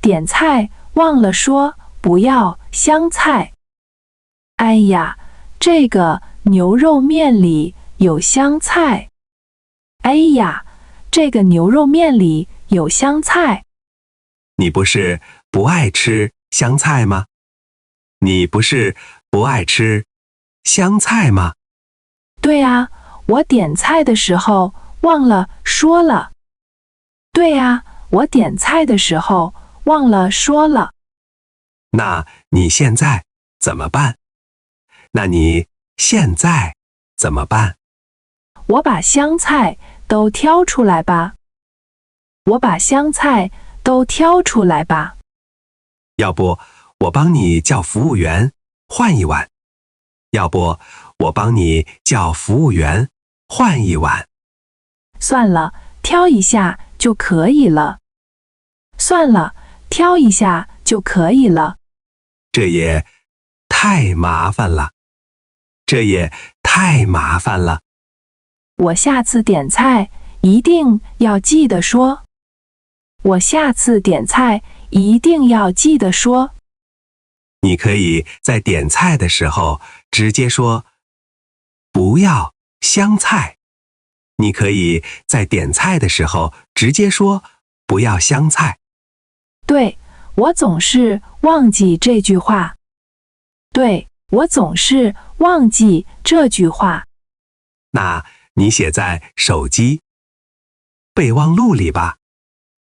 点菜忘了说不要香菜。哎呀，这个牛肉面里有香菜。哎呀，这个牛肉面里有香菜。你不是不爱吃香菜吗？你不是不爱吃香菜吗？对啊，我点菜的时候忘了说了。对啊，我点菜的时候忘了说了。那你现在怎么办？那你现在怎么办？我把香菜都挑出来吧。我把香菜都挑出来吧。要不我帮你叫服务员换一碗。要不我帮你叫服务员换一碗。算了，挑一下就可以了。算了，挑一下就可以了。这也太麻烦了。这也太麻烦了。我下次点菜一定要记得说。我下次点菜一定要记得说。你可以在点菜的时候直接说不要香菜。你可以在点菜的时候直接说不要香菜。对，我总是忘记这句话。对，我总是忘记这句话。那你写在手机备忘录里吧。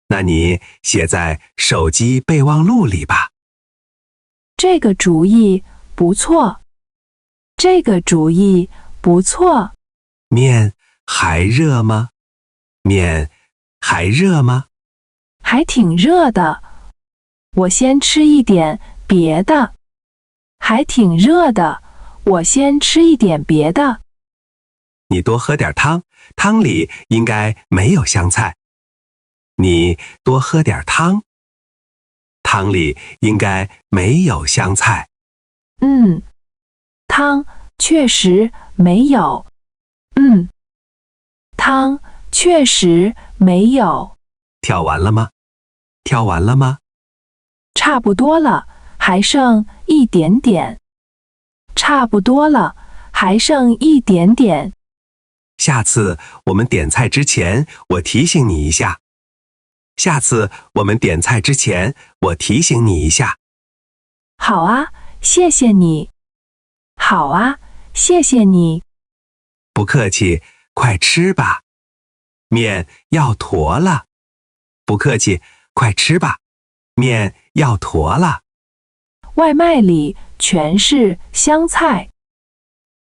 那你写在手机备忘录里吧。这个主意不错。这个主意不错。面还热吗？面还热吗？还挺热的。我先吃一点别的。还挺热的，我先吃一点别的。你多喝点汤，汤里应该没有香菜。你多喝点汤，汤里应该没有香菜。汤确实没有。汤确实没有。挑完了吗？挑完了吗？差不多了，还剩一点点。差不多了，还剩一点点。下次我们点菜之前，我提醒你一下。下次我们点菜之前，我提醒你一下。好啊，谢谢你。好啊，谢谢你。不客气，快吃吧。面要坨了。不客气，快吃吧。面要坨了。外卖里全是香菜。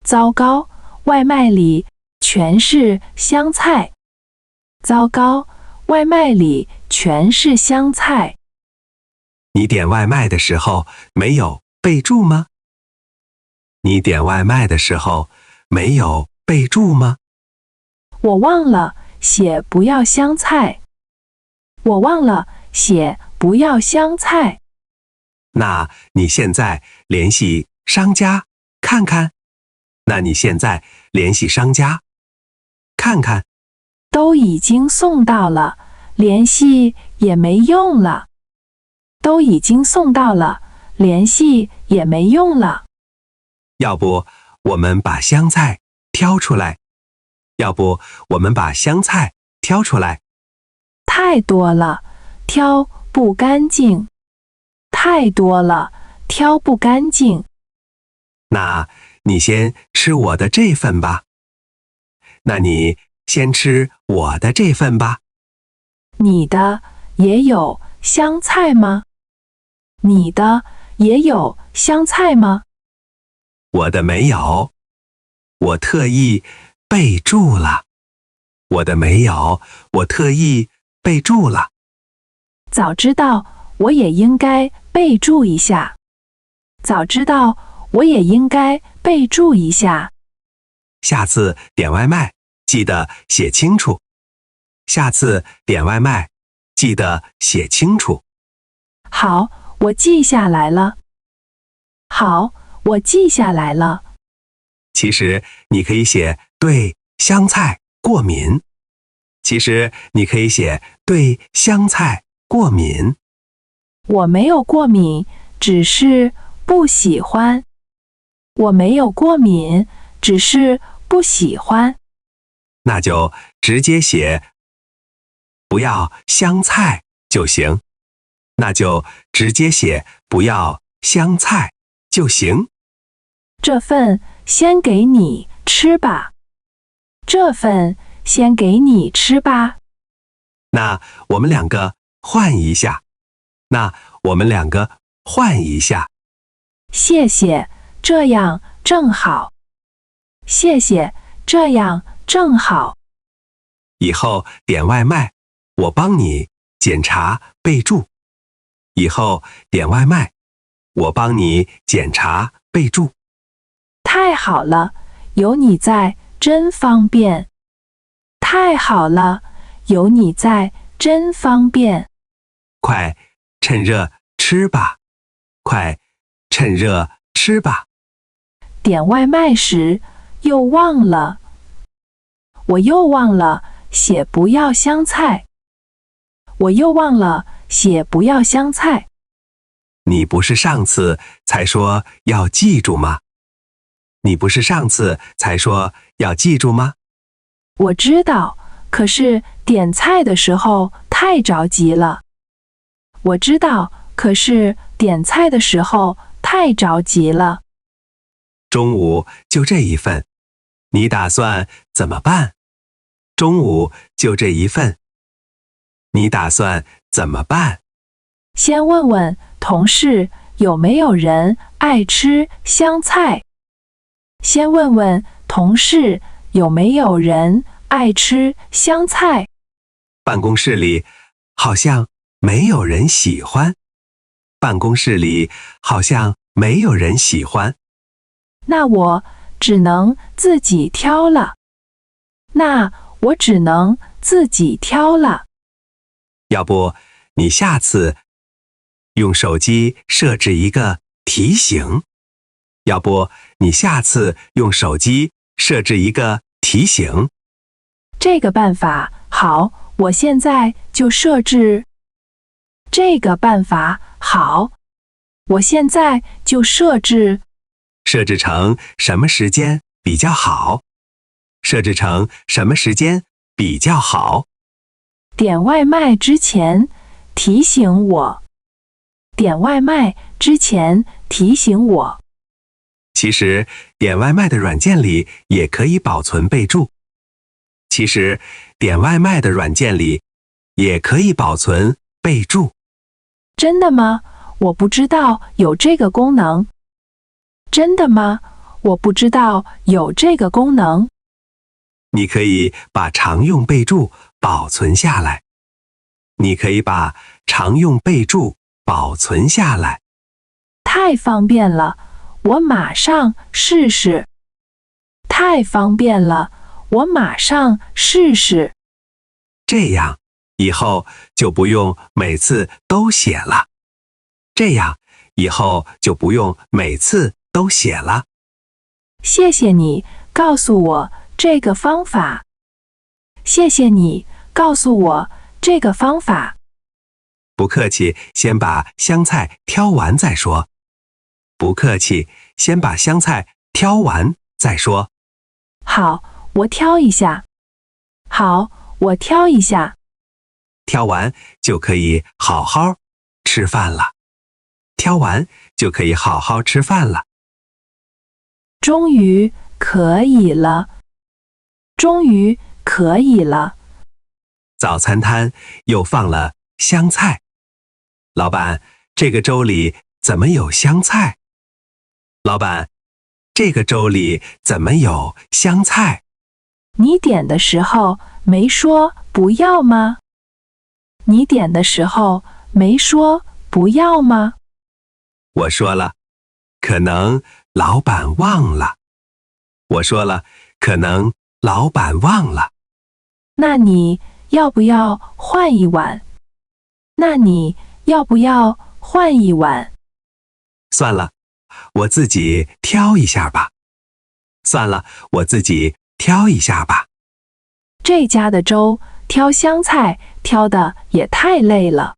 糟糕，外卖里全是香菜。糟糕，外卖里全是香菜。你点外卖的时候没有备注吗？你点外卖的时候没有备注吗？我忘了写不要香菜。我忘了写不要香菜。那你现在联系商家看看。那你现在联系商家看看。都已经送到了，联系也没用了。都已经送到了，联系也没用了。要不我们把香菜挑出来？要不我们把香菜挑出来？太多了，挑不干净。太多了，挑不干净。那你先吃我的这份吧。那你先吃我的这份吧。你的也有香菜吗？你的也有香菜吗？我的没有，我特意备注了。我的没有，我特意备注了。早知道我也应该备注一下。早知道我也应该备注一下。下次点外卖记得写清楚。下次点外卖记得写清楚。好，我记下来了。好，我记下来了。其实你可以写对香菜过敏。其实你可以写对香菜过敏。我没有过敏，只是不喜欢。我没有过敏，只是不喜欢。那就直接写不要香菜就行。那就直接写不要香菜就行。这份先给你吃吧。这份先给你吃吧。那我们两个换一下。那我们两个换一下。谢谢，这样正好。谢谢，这样正好。以后点外卖，我帮你检查备注。以后点外卖，我帮你检查备注。太好了，有你在真方便。太好了，有你在真方便。快趁热吃吧，快趁热吃吧。点外卖时又忘了，我又忘了写不要香菜。我又忘了写不要香菜。你不是上次才说要记住吗？你不是上次才说要记住吗？我知道，可是点菜的时候太着急了。我知道，可是点菜的时候太着急了。中午就这一份，你打算怎么办？中午就这一份，你打算怎么办？先问问同事有没有人爱吃香菜。先问问同事有没有人爱吃香菜。办公室里好像没有人喜欢。办公室里好像没有人喜欢。那我只能自己挑了。那我只能自己挑了。要不你下次用手机设置一个提醒。要不你下次用手机设置一个提醒。这个办法好，我现在就设置。这个办法好，我现在就设置。设置成什么时间比较好？设置成什么时间比较好？点外卖之前提醒我。点外卖之前提醒我。其实点外卖的软件里也可以保存备注。其实点外卖的软件里也可以保存备注。真的吗？我不知道有这个功能。真的吗？我不知道有这个功能。你可以把常用备注保存下来。你可以把常用备注保存下来。太方便了，我马上试试。太方便了，我马上试试。这样以后就不用每次都写了。这样以后就不用每次都写了。谢谢你告诉我这个方法。谢谢你告诉我这个方法。不客气，先把香菜挑完再说。不客气，先把香菜挑完再说。好，我挑一下。好，我挑一下。挑完就可以好好吃饭了。挑完就可以好好吃饭了。终于可以了。终于可以了。早餐摊又放了香菜。老板，这个粥里怎么有香菜？老板，这个粥里怎么有香菜？你点的时候没说不要吗？你点的时候没说不要吗？我说了，可能老板忘了。我说了，可能老板忘了。那你要不要换一碗？那你要不要换一碗？算了，我自己挑一下吧。算了，我自己挑一下吧。这家的粥挑香菜挑的也太累了。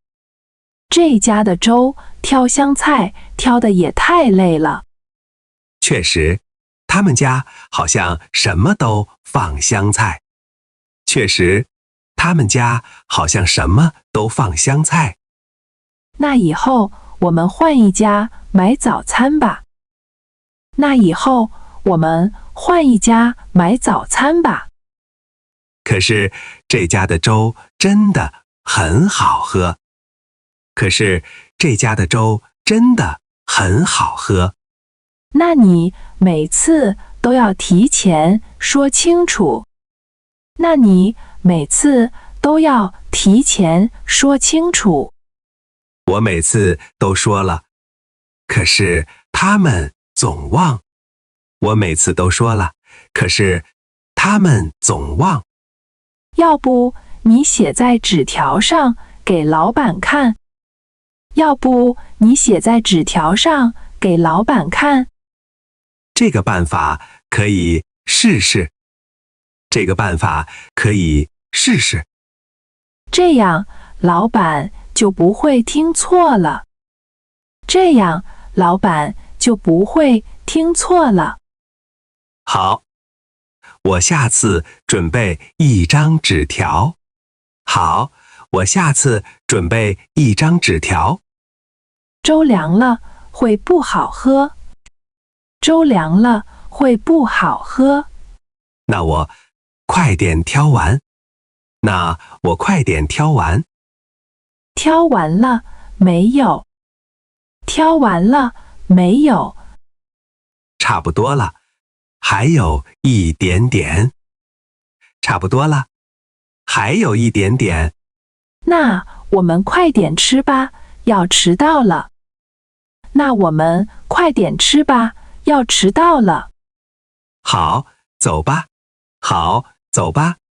这家的周挑香菜挑的也太累了。确实，他们家好像什么都放香菜。确实，他们家好像什么都放香菜。那以后我们换一家买早餐吧。那以后我们换一家买早餐吧。可是这家的粥真的很好喝。可是这家的粥真的很好喝。那你每次都要提前说清楚。那你每次都要提前说清楚。我每次都说了，可是他们总忘。我每次都说了，可是他们总忘。要不你写在纸条上给老板看。要不你写在纸条上给老板看。这个办法可以试试。这个办法可以试试。这样老板就不会听错了。这样老板就不会听错了。好，我下次准备一张纸条。好，我下次准备一张纸条。粥凉了会不好喝。粥凉了会不好喝。那我快点挑完。那我快点挑完。挑完了没有？挑完了没有？差不多了，还有一点点。差不多了，还有一点点。那我们快点吃吧，要迟到了。那我们快点吃吧，要迟到了。好，走吧。好，走吧。